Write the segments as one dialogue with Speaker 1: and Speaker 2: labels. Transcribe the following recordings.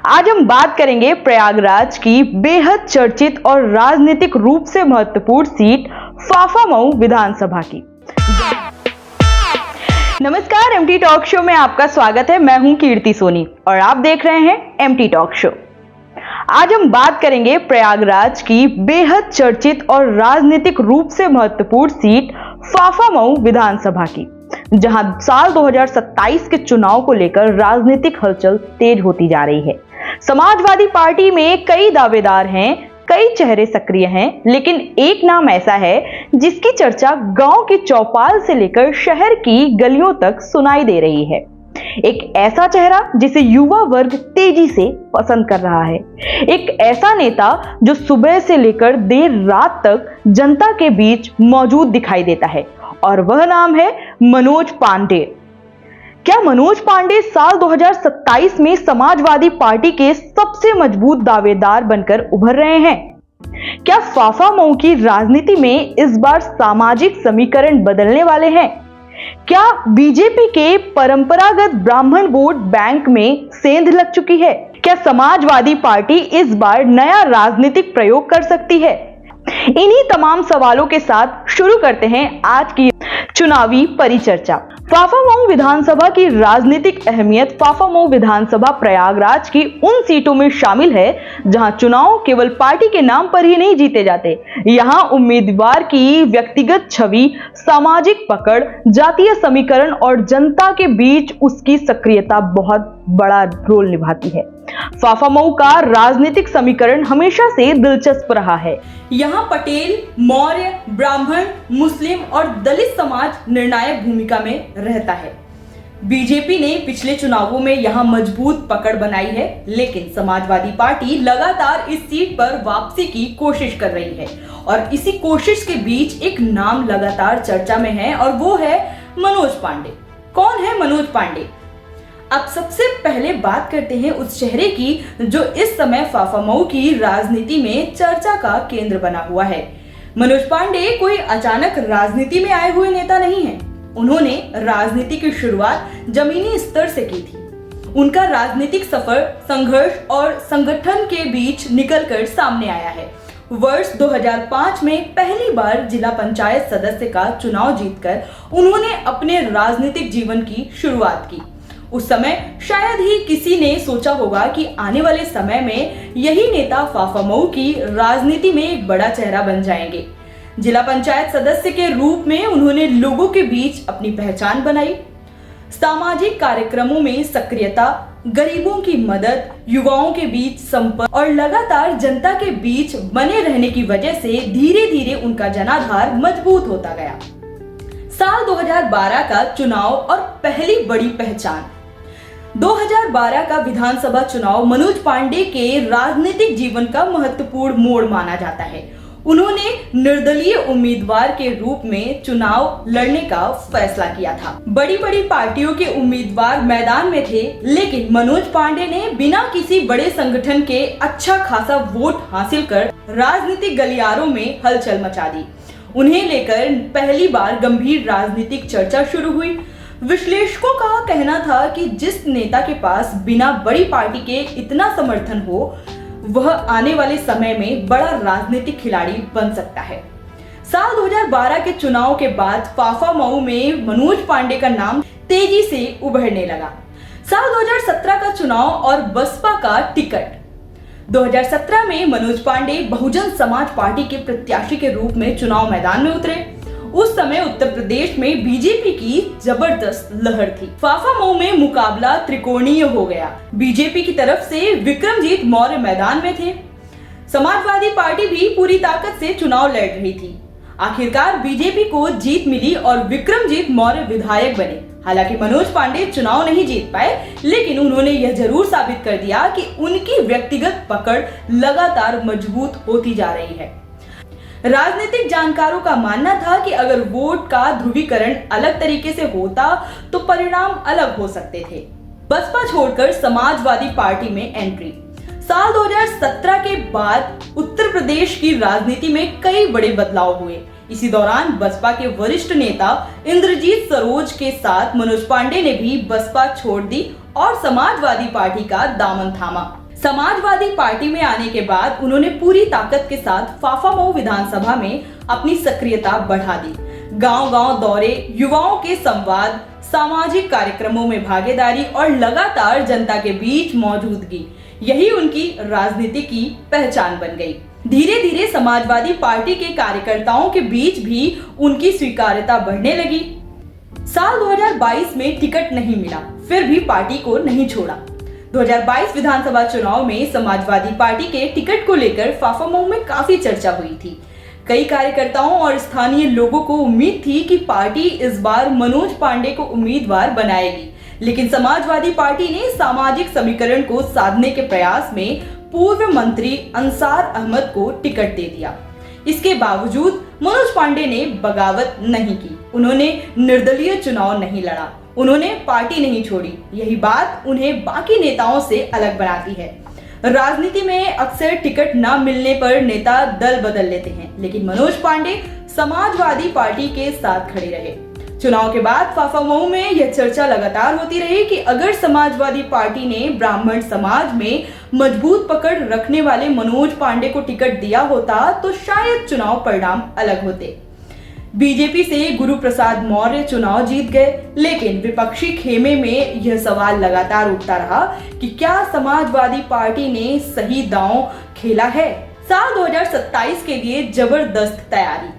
Speaker 1: आज हम बात करेंगे प्रयागराज की बेहद चर्चित और राजनीतिक रूप से महत्वपूर्ण सीट फाफामऊ विधानसभा की। नमस्कार, एमटी टॉक शो में आपका स्वागत है। मैं हूं कीर्ति सोनी और आप देख रहे हैं एमटी टॉक शो। आज हम बात करेंगे प्रयागराज की बेहद चर्चित और राजनीतिक रूप से महत्वपूर्ण सीट फाफामऊ विधानसभा की, जहां साल 2027 के चुनाव को लेकर राजनीतिक हलचल तेज होती जा रही है। समाजवादी पार्टी में कई दावेदार हैं, कई चेहरे सक्रिय हैं, लेकिन एक नाम ऐसा है जिसकी चर्चा गांव की चौपाल से लेकर शहर की गलियों तक सुनाई दे रही है। एक ऐसा चेहरा जिसे युवा वर्ग तेजी से पसंद कर रहा है, एक ऐसा नेता जो सुबह से लेकर देर रात तक जनता के बीच मौजूद दिखाई देता है, और वह नाम है मनोज पांडे। क्या मनोज पांडे साल 2027 में समाजवादी पार्टी के सबसे मजबूत दावेदार बनकर उभर रहे हैं? क्या फाफामऊ की राजनीति में इस बार सामाजिक समीकरण बदलने वाले हैं? क्या बीजेपी के परंपरागत ब्राह्मण वोट बैंक में सेंध लग चुकी है? क्या समाजवादी पार्टी इस बार नया राजनीतिक प्रयोग कर सकती है? इन्हीं तमाम सवालों के साथ शुरू करते हैं आज की चुनावी परिचर्चा। फाफामऊ विधानसभा की राजनीतिक अहमियत। फाफामऊ विधानसभा प्रयागराज की उन सीटों में शामिल है जहां चुनाव केवल पार्टी के नाम पर ही नहीं जीते जाते। यहां उम्मीदवार की व्यक्तिगत छवि, सामाजिक पकड़, जातीय समीकरण और जनता के बीच उसकी सक्रियता बहुत बड़ा रोल निभाती है। फाफामऊ का राजनीतिक समीकरण हमेशा से दिलचस्प रहा है। यहाँ पटेल, मौर्य, ब्राह्मण, मुस्लिम और दलित समाज निर्णायक भूमिका में रहता है। बीजेपी ने पिछले चुनावों में यहाँ मजबूत पकड़ बनाई है, लेकिन समाजवादी पार्टी लगातार इस सीट पर वापसी की कोशिश कर रही है, और इसी कोशिश के बीच एक नाम लगातार चर्चा में है, और वो है मनोज पांडे। कौन है मनोज पांडे? अब सबसे पहले बात करते हैं उस चेहरे की जो इस समय फाफामऊ की राजनीति में चर्चा का केंद्र बना हुआ है। मनोज पांडे कोई अचानक राजनीति में आए हुए नेता नहीं है। उन्होंने राजनीति की शुरुआत जमीनी स्तर से की थी। उनका राजनीतिक सफर संघर्ष और संगठन के बीच निकलकर सामने आया है। वर्ष 2005 में पहली बार जिला पंचायत सदस्य का चुनाव जीतकर उन्होंने अपने राजनीतिक जीवन की शुरुआत की। उस समय शायद ही किसी ने सोचा होगा कि आने वाले समय में यही नेता फाफामऊ की राजनीति में एक बड़ा चेहरा बन जाएंगे। जिला पंचायत सदस्य के रूप में उन्होंने लोगों के बीच अपनी पहचान बनाई। सामाजिक कार्यक्रमों में सक्रियता, गरीबों की मदद, युवाओं के बीच संपर्क और लगातार जनता के बीच बने रहने की वजह से धीरे धीरे उनका जनाधार मजबूत होता गया। साल 2012 का चुनाव और पहली बड़ी पहचान। 2012 का विधानसभा चुनाव मनोज पांडे के राजनीतिक जीवन का महत्वपूर्ण मोड़ माना जाता है। उन्होंने निर्दलीय उम्मीदवार के रूप में चुनाव लड़ने का फैसला किया था। बड़ी बड़ी पार्टियों के उम्मीदवार मैदान में थे, लेकिन मनोज पांडे ने बिना किसी बड़े संगठन के अच्छा खासा वोट हासिल कर राजनीतिक गलियारों में हलचल मचा दी। उन्हें लेकर पहली बार गंभीर राजनीतिक चर्चा शुरू हुई। विश्लेषकों का कहना था कि जिस नेता के पास बिना बड़ी पार्टी के इतना समर्थन हो, वह आने वाले समय में बड़ा राजनीतिक खिलाड़ी बन सकता है। साल 2012 के चुनाव के बाद फाफामऊ में मनोज पांडे का नाम तेजी से उभरने लगा। साल 2017 का चुनाव और बसपा का टिकट। 2017 में मनोज पांडे बहुजन समाज पार्टी के प्रत्याशी के रूप में चुनाव मैदान में उतरे। उस समय उत्तर प्रदेश में बीजेपी की जबरदस्त लहर थी। फाफामऊ में मुकाबला त्रिकोणीय हो गया। बीजेपी की तरफ से विक्रमजीत मौर्य मैदान में थे। समाजवादी पार्टी भी पूरी ताकत से चुनाव लड़ रही थी। आखिरकार बीजेपी को जीत मिली और विक्रमजीत मौर्य विधायक बने। हालांकि मनोज पांडे चुनाव नहीं जीत पाए, लेकिन उन्होंने यह जरूर साबित कर दिया कि उनकी व्यक्तिगत पकड़ लगातार मजबूत होती जा रही है। राजनीतिक जानकारों का मानना था कि अगर वोट का ध्रुवीकरण अलग तरीके से होता तो परिणाम अलग हो सकते थे। बसपा छोड़कर समाजवादी पार्टी में एंट्री। साल 2017 के बाद उत्तर प्रदेश की राजनीति में कई बड़े बदलाव हुए। इसी दौरान बसपा के वरिष्ठ नेता इंद्रजीत सरोज के साथ मनोज पांडे ने भी बसपा छोड़ दी और समाजवादी पार्टी का दामन थामा। समाजवादी पार्टी में आने के बाद उन्होंने पूरी ताकत के साथ फाफामऊ विधानसभा में अपनी सक्रियता बढ़ा दी। गांव-गांव दौरे, युवाओं के संवाद, सामाजिक कार्यक्रमों में भागीदारी और लगातार जनता के बीच मौजूदगी, यही उनकी राजनीति की पहचान बन गई। धीरे धीरे समाजवादी पार्टी के कार्यकर्ताओं के बीच भी उनकी स्वीकार्यता बढ़ने लगी। साल 2022 में टिकट नहीं मिला, फिर भी पार्टी को नहीं छोड़ा। 2022 विधानसभा चुनाव में समाजवादी पार्टी के टिकट को लेकर फाफामऊ में काफी चर्चा हुई थी। कई कार्यकर्ताओं और स्थानीय लोगों को उम्मीद थी कि पार्टी इस बार मनोज पांडे को उम्मीदवार बनाएगी, लेकिन समाजवादी पार्टी ने सामाजिक समीकरण को साधने के प्रयास में पूर्व मंत्री अंसार अहमद को टिकट दे दिया। इसके बावजूद मनोज पांडे ने बगावत नहीं की, उन्होंने निर्दलीय चुनाव नहीं लड़ा, उन्होंने पार्टी नहीं छोड़ी। यही बात उन्हें बाकी नेताओं से अलग बनाती है। राजनीति में अक्सर टिकट न मिलने पर नेता दल बदल लेते हैं, लेकिन मनोज पांडे समाजवादी पार्टी के साथ खड़े रहे। चुनाव के बाद फाफामऊ में यह चर्चा लगातार होती रही कि अगर समाजवादी पार्टी ने ब्राह्मण समाज में मजबूत पकड़ रखने वाले मनोज पांडे को टिकट दिया होता तो शायद चुनाव परिणाम अलग होते। बीजेपी से गुरु प्रसाद मौर्य चुनाव जीत गए, लेकिन विपक्षी खेमे में यह सवाल लगातार उठता रहा कि क्या समाजवादी पार्टी ने सही दांव खेला है। साल 2027 के लिए जबरदस्त तैयारी।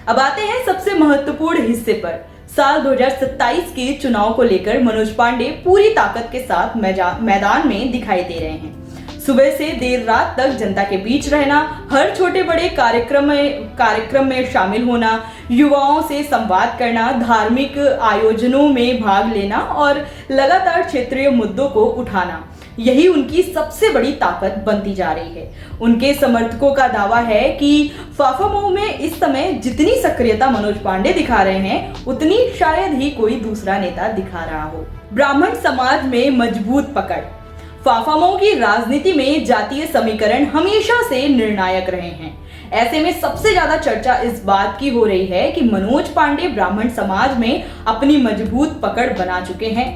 Speaker 1: अब आते हैं सबसे महत्वपूर्ण हिस्से पर। साल 2027 के चुनाव को लेकर मनोज पांडे पूरी ताकत के साथ मैदान में दिखाई दे रहे हैं। सुबह से देर रात तक जनता के बीच रहना, हर छोटे बड़े कार्यक्रम में शामिल होना, युवाओं से संवाद करना, धार्मिक आयोजनों में भाग लेना और लगातार क्षेत्रीय मुद्दों को उठाना, यही उनकी सबसे बड़ी ताकत बनती जा रही है। उनके समर्थकों का दावा है कि फाफामऊ में इस समय जितनी सक्रियता मनोज पांडे दिखा रहे हैं, उतनी शायद ही कोई दूसरा नेता दिखा रहा हो। ब्राह्मण समाज में मजबूत पकड़। फाफामऊ की राजनीति में जातीय समीकरण हमेशा से निर्णायक रहे हैं। ऐसे में सबसे ज्यादा चर्चा इस बात की हो रही है कि मनोज पांडे ब्राह्मण समाज में अपनी मजबूत पकड़ बना चुके हैं।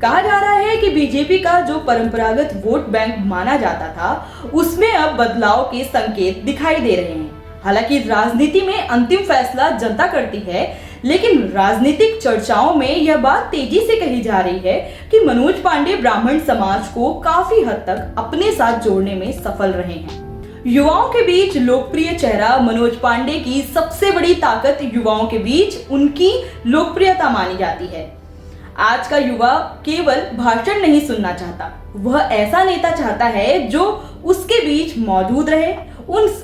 Speaker 1: कहा जा रहा है कि बीजेपी का जो परंपरागत वोट बैंक माना जाता था, उसमें अब बदलाव के संकेत दिखाई दे रहे हैं। हालांकि राजनीति में अंतिम फैसला जनता करती है, लेकिन राजनीतिक चर्चाओं में यह बात तेजी से कही जा रही है कि मनोज पांडे ब्राह्मण समाज को काफी हद तक अपने साथ जोड़ने में सफल रहे हैं। युवाओं के बीच लोकप्रिय चेहरा मनोज पांडे की सबसे बड़ी ताकत युवाओं के बीच उनकी लोकप्रियता मानी जाती है। आज का युवा केवल भाषण नहीं सुनना चाहता, वह ऐसा नेता चाहता है जो उसके बीच मौजूद रहे,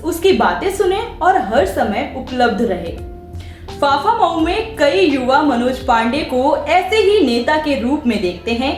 Speaker 1: उसकी बातें सुने और हर समय उपलब्ध रहे। फाफामऊ में कई युवा मनोज पांडे को ऐसे ही नेता के रूप में देखते हैं।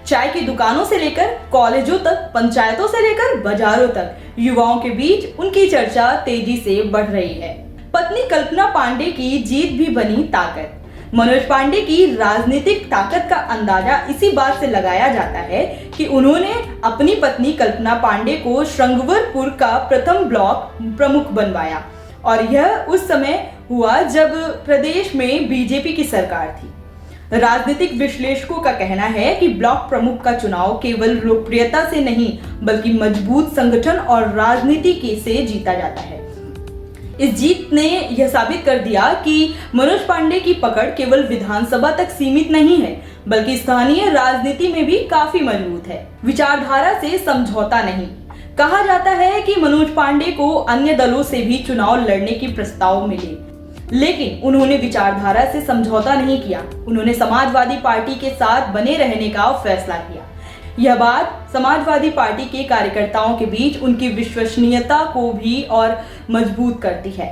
Speaker 1: चाय की दुकानों से लेकर कॉलेजों तक, पंचायतों से लेकर बाजारों तक युवाओं के बीच उनकी चर्चा तेजी से बढ़ रही है। पत्नी कल्पना पांडे की जीत भी बनी ताकत। मनोज पांडे की राजनीतिक ताकत का अंदाजा इसी बात से लगाया जाता है कि उन्होंने अपनी पत्नी कल्पना पांडे को श्रृंगवरपुर का प्रथम ब्लॉक प्रमुख बनवाया, और यह उस समय हुआ जब प्रदेश में बीजेपी की सरकार थी। राजनीतिक विश्लेषकों का कहना है कि ब्लॉक प्रमुख का चुनाव केवल लोकप्रियता से नहीं, बल्कि मजबूत संगठन और राजनीति से जीता जाता है। इस जीत ने यह साबित कर दिया कि मनोज पांडे की पकड़ केवल विधानसभा तक सीमित नहीं है, बल्कि स्थानीय राजनीति में भी काफी मजबूत है। विचारधारा से समझौता नहीं। कहा जाता है कि मनोज पांडे को अन्य दलों से भी चुनाव लड़ने की प्रस्ताव मिले, लेकिन उन्होंने विचारधारा से समझौता नहीं किया। उन्होंने समाजवादी पार्टी के साथ बने रहने का फैसला किया। यह बात समाजवादी पार्टी के कार्यकर्ताओं के बीच उनकी विश्वसनीयता को भी और मजबूत करती है।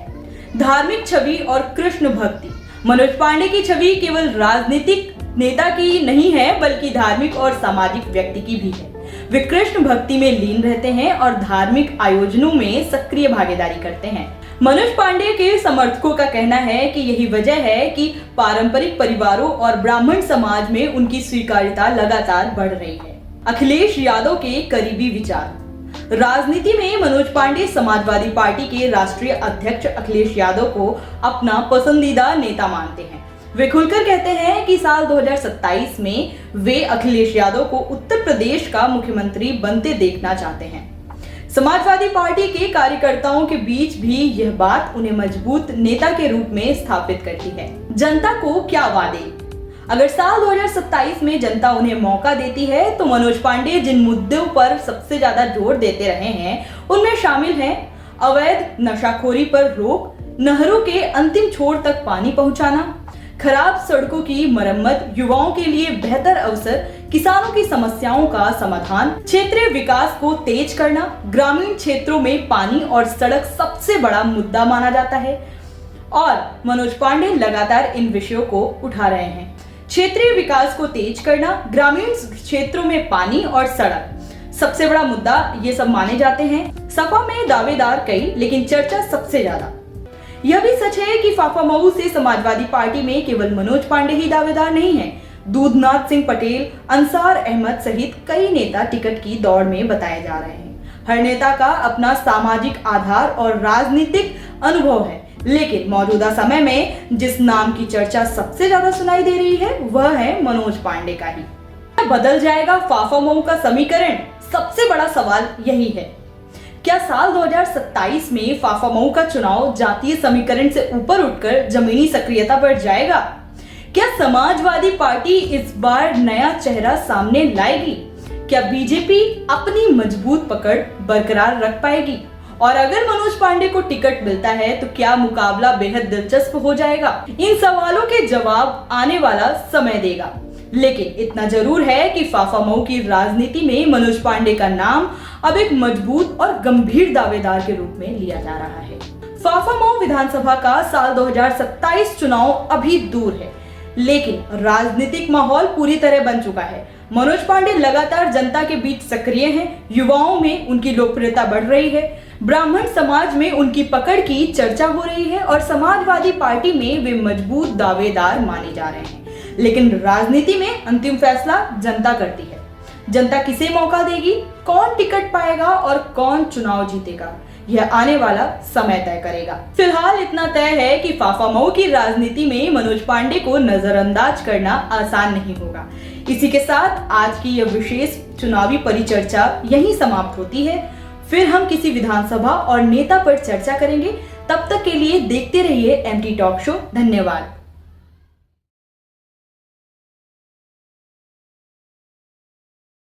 Speaker 1: धार्मिक छवि और कृष्ण भक्ति। मनोज पांडे की छवि केवल राजनीतिक नेता की नहीं है, बल्कि धार्मिक और सामाजिक व्यक्ति की भी है। वे कृष्ण भक्ति में लीन रहते हैं और धार्मिक आयोजनों में सक्रिय भागीदारी करते हैं। मनोज पांडे के समर्थकों का कहना है कि यही वजह है कि पारंपरिक परिवारों और ब्राह्मण समाज में उनकी स्वीकार्यता लगातार बढ़ रही है। अखिलेश यादव के करीबी विचार। राजनीति में मनोज पांडे समाजवादी पार्टी के राष्ट्रीय अध्यक्ष अखिलेश यादव को अपना पसंदीदा नेता मानते हैं। वे खुलकर कहते हैं कि साल 2027 में वे अखिलेश यादव को उत्तर प्रदेश का मुख्यमंत्री बनते देखना चाहते हैं। समाजवादी पार्टी के कार्यकर्ताओं के बीच भी यह बात उन्हें मजबूत नेता के रूप में स्थापित करती है। जनता को क्या वादे? अगर साल 2027 में जनता उन्हें मौका देती है तो मनोज पांडे जिन मुद्दों पर सबसे ज्यादा जोर देते रहे हैं उनमें शामिल हैं अवैध नशाखोरी पर रोक, नहरों के अंतिम छोर तक पानी पहुंचाना, खराब सड़कों की मरम्मत, युवाओं के लिए बेहतर अवसर, किसानों की समस्याओं का समाधान, क्षेत्रीय विकास को तेज करना। ग्रामीण क्षेत्रों में पानी और सड़क सबसे बड़ा मुद्दा माना जाता है और मनोज पांडे लगातार इन विषयों को उठा रहे हैं। क्षेत्रीय विकास को तेज करना, ग्रामीण क्षेत्रों में पानी और सड़क सबसे बड़ा मुद्दा ये सब माने जाते हैं। सपा में दावेदार कई, लेकिन चर्चा सबसे ज्यादा। यह भी सच है कि फाफामऊ से समाजवादी पार्टी में केवल मनोज पांडे ही दावेदार नहीं है। दूधनाथ सिंह पटेल, अंसार अहमद सहित कई नेता टिकट की दौड़ में बताए जा रहे हैं। हर नेता का अपना सामाजिक आधार और राजनीतिक अनुभव है, लेकिन मौजूदा समय में जिस नाम की चर्चा सबसे ज्यादा सुनाई दे रही है वह है मनोज पांडे का ही। बदल जाएगा फाफामऊ का समीकरण? सबसे बड़ा सवाल यही है। क्या साल 2027 में फाफामऊ का चुनाव जातीय समीकरण से ऊपर उठकर जमीनी सक्रियता पर जाएगा? क्या समाजवादी पार्टी इस बार नया चेहरा सामने लाएगी? क्या बीजेपी अपनी मजबूत पकड़ बरकरार रख पाएगी? और अगर मनोज पांडे को टिकट मिलता है तो क्या मुकाबला बेहद दिलचस्प हो जाएगा? इन सवालों के जवाब आने वाला समय देगा, लेकिन इतना जरूर है कि फाफामऊ की राजनीति में मनोज पांडे का नाम अब एक मजबूत और गंभीर दावेदार के रूप में लिया जा रहा है। फाफामऊ विधानसभा का साल 2027 चुनाव अभी दूर है, लेकिन राजनीतिक माहौल पूरी तरह बन चुका है। मनोज पांडे लगातार जनता के बीच सक्रिय हैं, युवाओं में उनकी लोकप्रियता बढ़ रही है, ब्राह्मण समाज में उनकी पकड़ की चर्चा हो रही है और समाजवादी पार्टी में वे मजबूत दावेदार माने जा रहे हैं। लेकिन राजनीति में अंतिम फैसला जनता करती है। जनता किसे मौका देगी, कौन टिकट पाएगा और कौन चुनाव जीतेगा, यह आने वाला समय तय करेगा। फिलहाल इतना तय है कि फाफामऊ की राजनीति में मनोज पांडे को नजरअंदाज करना आसान नहीं होगा। इसी के साथ आज की यह विशेष चुनावी परिचर्चा यहीं समाप्त होती है। फिर हम किसी विधानसभा और नेता पर चर्चा करेंगे। तब तक के लिए देखते रहिए एमटी टॉक शो। धन्यवाद।